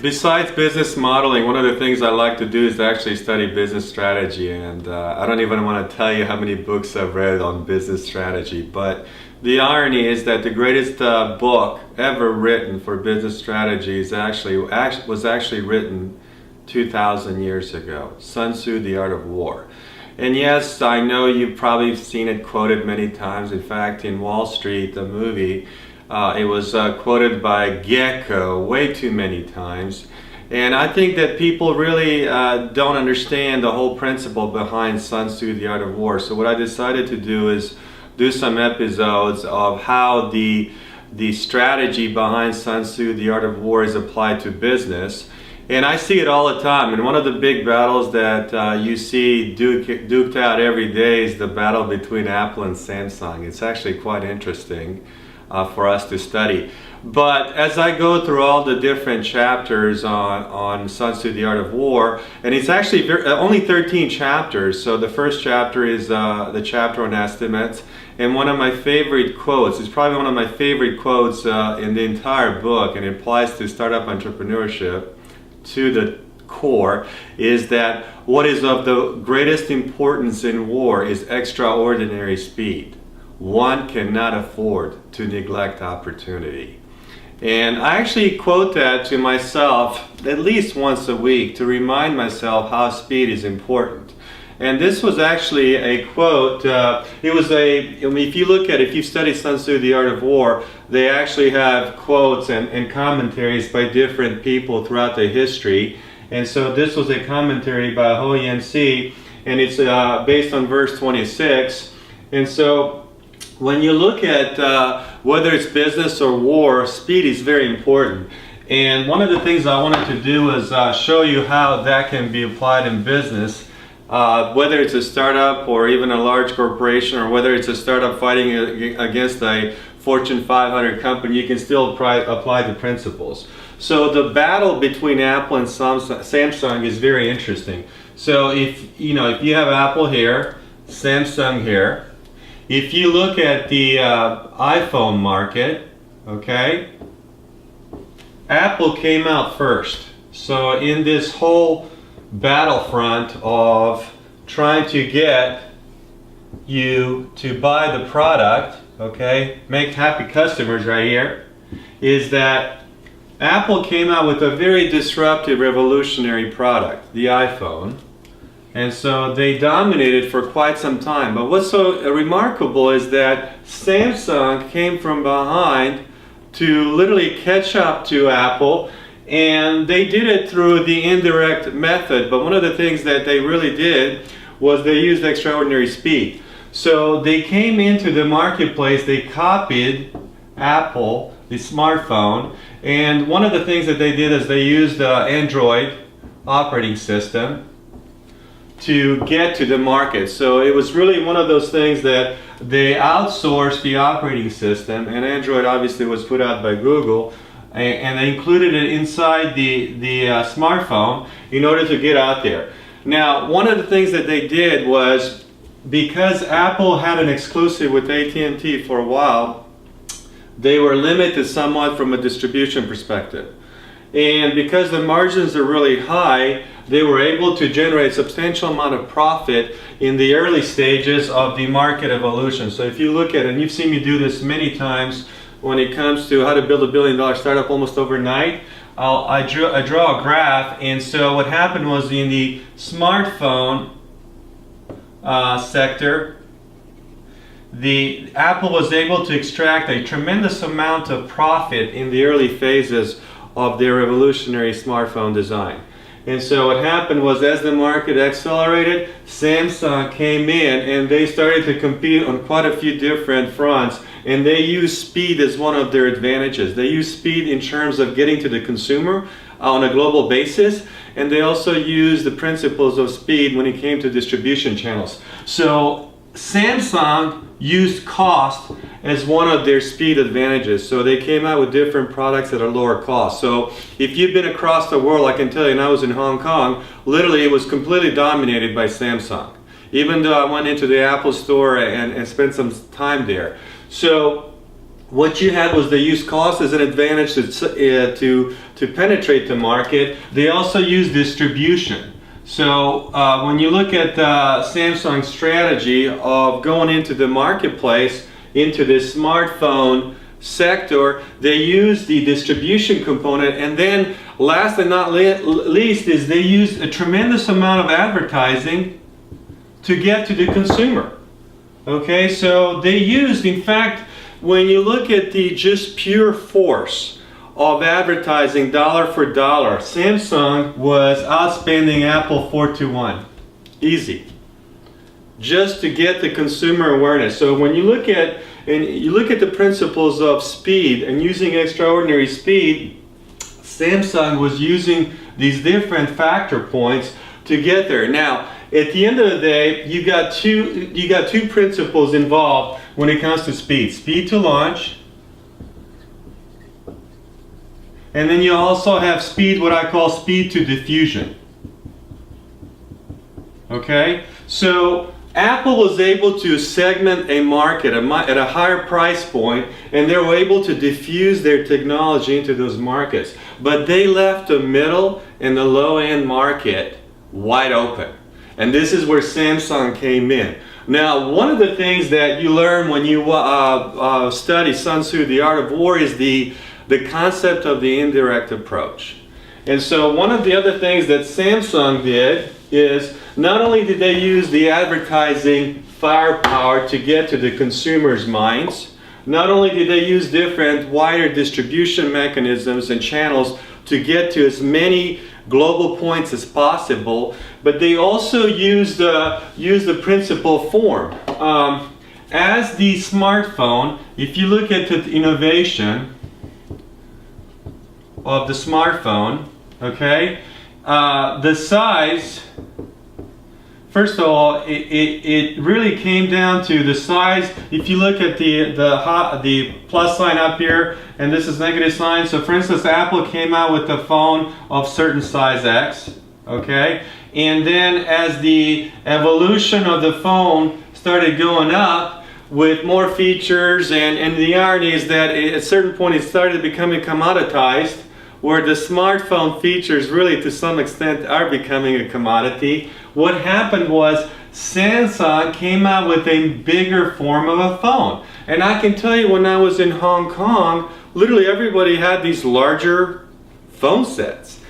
Besides business modeling, one of the things I like to do is to actually study business strategy, and I don't even want to tell you how many books I've read on business strategy, but the irony is that the greatest book ever written for business strategy was actually written 2,000 years ago, Sun Tzu, The Art of War. And yes, I know you've probably seen it quoted many times. In fact, in Wall Street, the movie, it was quoted by Gecko way too many times. And I think that people really don't understand the whole principle behind Sun Tzu, The Art of War. So what I decided to do is do some episodes of how the strategy behind Sun Tzu, The Art of War is applied to business. And I see it all the time. And one of the big battles that you see duked out every day is the battle between Apple and Samsung. It's actually quite interesting for us to study. But as I go through all the different chapters on Sun Tzu, The Art of War, and it's actually only 13 chapters. So the first chapter is the chapter on estimates. And one of my favorite quotes, it's probably one of my favorite quotes in the entire book, and it applies to startup entrepreneurship to the core, is that what is of the greatest importance in war is extraordinary speed. One cannot afford to neglect opportunity. And I actually quote that to myself at least once a week to remind myself how speed is important. And this was actually a quote, if you look at it, if you study Sun Tzu, The Art of War, they actually have quotes and commentaries by different people throughout the history. And so this was a commentary by Ho Yan-si, and it's based on verse 26. And so when you look at whether it's business or war, speed is very important. And one of the things I wanted to do is show you how that can be applied in business. Whether it's a startup or even a large corporation, or whether it's a startup fighting against a Fortune 500 company, you can still apply the principles. So the battle between Apple and Samsung is very interesting. So if you have Apple here, Samsung here, if you look at the iPhone market, okay, Apple came out first. So in this whole battlefront of trying to get you to buy the product, okay, make happy customers right here, is that Apple came out with a very disruptive, revolutionary product, the iPhone. And so they dominated for quite some time. But what's so remarkable is that Samsung came from behind to literally catch up to Apple. And they did it through the indirect method, but one of the things that they really did was they used extraordinary speed. So they came into the marketplace, they copied Apple, the smartphone, and one of the things that they did is they used the Android operating system to get to the market. So it was really one of those things that they outsourced the operating system, and Android obviously was put out by Google, and they included it inside the smartphone in order to get out there. Now, one of the things that they did was, because Apple had an exclusive with AT&T for a while, they were limited somewhat from a distribution perspective. And because the margins are really high, they were able to generate a substantial amount of profit in the early stages of the market evolution. So if you look at it, and you've seen me do this many times, when it comes to how to build $1 billion startup almost overnight, I draw a graph. And so what happened was, in the smartphone sector, the Apple was able to extract a tremendous amount of profit in the early phases of their revolutionary smartphone design. And so what happened was, as the market accelerated, Samsung came in and they started to compete on quite a few different fronts. And they use speed as one of their advantages. They use speed in terms of getting to the consumer on a global basis, and they also use the principles of speed when it came to distribution channels. So Samsung used cost as one of their speed advantages. So they came out with different products at a lower cost. So if you've been across the world, I can tell you, and I was in Hong Kong, literally it was completely dominated by Samsung. Even though I went into the Apple store and spent some time there. So what you had was they used cost as an advantage to penetrate the market. They also used distribution. So when you look at Samsung's strategy of going into the marketplace, into the smartphone sector, they use the distribution component, and then last and not least is they use a tremendous amount of advertising to get to the consumer. Okay, so they used, in fact, when you look at the just pure force of advertising dollar for dollar, Samsung was outspending Apple 4-1. Easy. Just to get the consumer awareness. So when you look at the principles of speed and using extraordinary speed, Samsung was using these different factor points to get there. Now, at the end of the day, you got two principles involved when it comes to speed. Speed to launch, and then you also have speed, what I call speed to diffusion. Okay? So Apple was able to segment a market at a higher price point, and they were able to diffuse their technology into those markets. But they left the middle and the low-end market wide open. And this is where Samsung came in. Now, one of the things that you learn when you study Sun Tzu, The Art of War, is the concept of the indirect approach. And so one of the other things that Samsung did is not only did they use the advertising firepower to get to the consumer's minds, not only did they use different wider distribution mechanisms and channels to get to as many global points as possible, but they also used the principal form. As the smartphone, if you look at the innovation of the smartphone, okay, the size, first of all, it really came down to the size. If you look at the plus sign up here, and this is negative sign. So for instance, Apple came out with a phone of certain size X, okay? And then as the evolution of the phone started going up with more features, and the irony is that at a certain point it started becoming commoditized, where the smartphone features really to some extent are becoming a commodity. What happened was Samsung came out with a bigger form of a phone. And I can tell you, when I was in Hong Kong, literally everybody had these larger phone sets.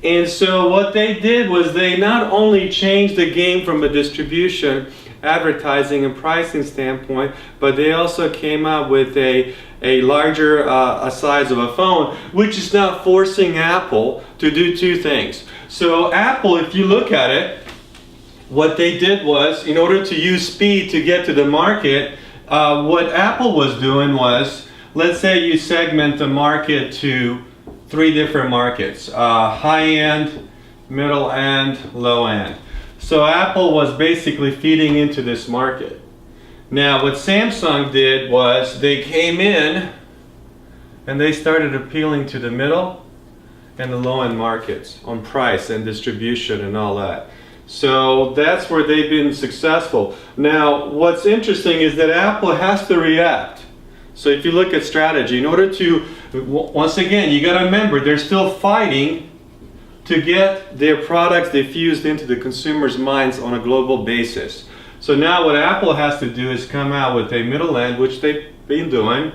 And so what they did was they not only changed the game from a distribution, advertising, and pricing standpoint, but they also came out with a larger size of a phone, which is now forcing Apple to do two things. So Apple, if you look at it, what they did was, in order to use speed to get to the market, what Apple was doing was, let's say you segment the market to 3 different markets, high-end, middle-end, low-end. So Apple was basically feeding into this market. Now what Samsung did was they came in and they started appealing to the middle and the low-end markets on price and distribution and all that. So that's where they've been successful. Now what's interesting is that Apple has to react. So if you look at strategy, in order to, once again, you got to remember, they're still fighting to get their products diffused into the consumer's minds on a global basis. So now what Apple has to do is come out with a middle end, which they've been doing,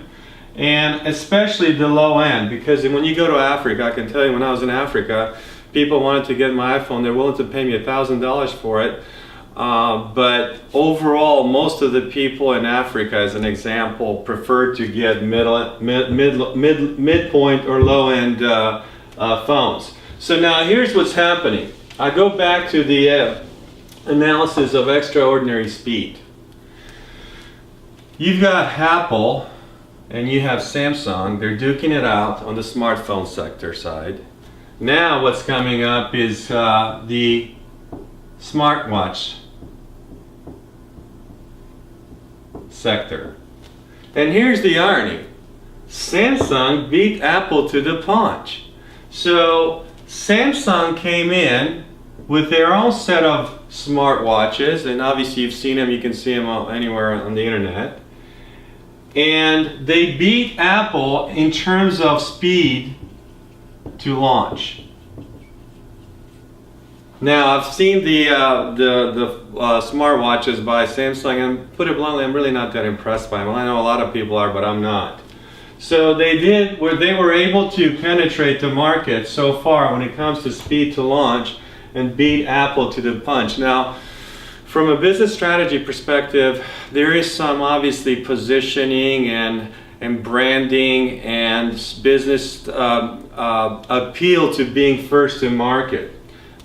and especially the low end, because when you go to Africa, I can tell you, when I was in Africa, people wanted to get my iPhone. They're willing to pay me $1,000 for it. But overall, most of the people in Africa, as an example, prefer to get midpoint or low-end phones. So now here's what's happening. I go back to the analysis of extraordinary speed. You've got Apple and you have Samsung. They're duking it out on the smartphone sector side. Now what's coming up is the smartwatch sector. And here's the irony. Samsung beat Apple to the punch. So Samsung came in with their own set of smartwatches, and obviously you've seen them, you can see them anywhere on the internet. and they beat Apple in terms of speed to launch. Now, I've seen the smartwatches by Samsung, and put it bluntly, I'm really not that impressed by them. I know a lot of people are, but I'm not. So they were able to penetrate the market so far when it comes to speed to launch and beat Apple to the punch. Now, from a business strategy perspective, there is some obviously positioning and branding and business appeal to being first in market.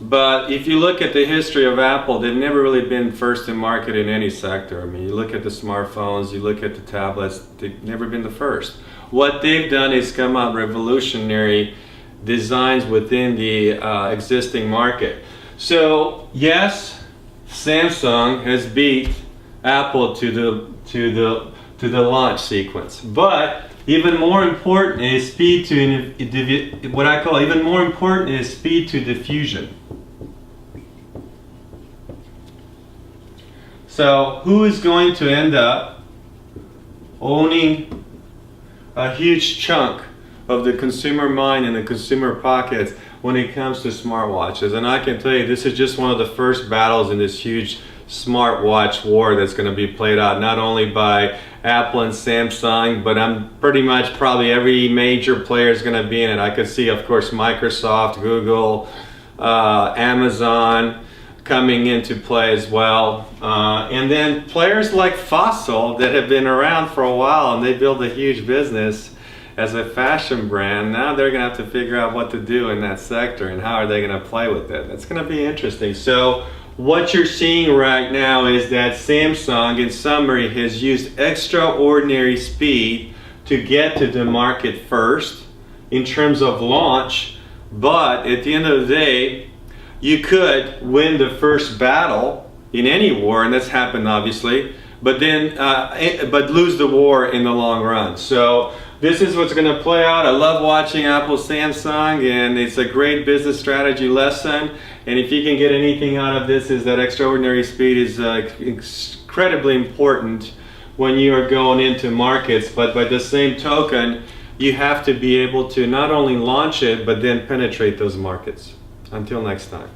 But if you look at the history of Apple, they've never really been first in market in any sector. I mean, you look at the smartphones, you look at the tablets, they've never been the first. What they've done is come out revolutionary designs within the existing market. So yes, Samsung has beat Apple to the launch sequence, but even more important is speed to what I call even more important is speed to diffusion. So who is going to end up owning a huge chunk of the consumer mind and the consumer pockets when it comes to smartwatches? And I can tell you, this is just one of the first battles in this huge smartwatch war that's going to be played out, not only by Apple and Samsung, but I'm pretty much probably every major player is going to be in it. I could see, of course, Microsoft, Google, Amazon coming into play as well. And then players like Fossil that have been around for a while and they built a huge business as a fashion brand. Now they're going to have to figure out what to do in that sector and how are they going to play with it. That's going to be interesting. So what you're seeing right now is that Samsung, in summary, has used extraordinary speed to get to the market first in terms of launch, but at the end of the day, you could win the first battle in any war, and that's happened obviously, but then but lose the war in the long run. So this is what's going to play out. I love watching Apple, Samsung, and it's a great business strategy lesson. And if you can get anything out of this, is that extraordinary speed is incredibly important when you are going into markets. But by the same token, you have to be able to not only launch it, but then penetrate those markets. Until next time.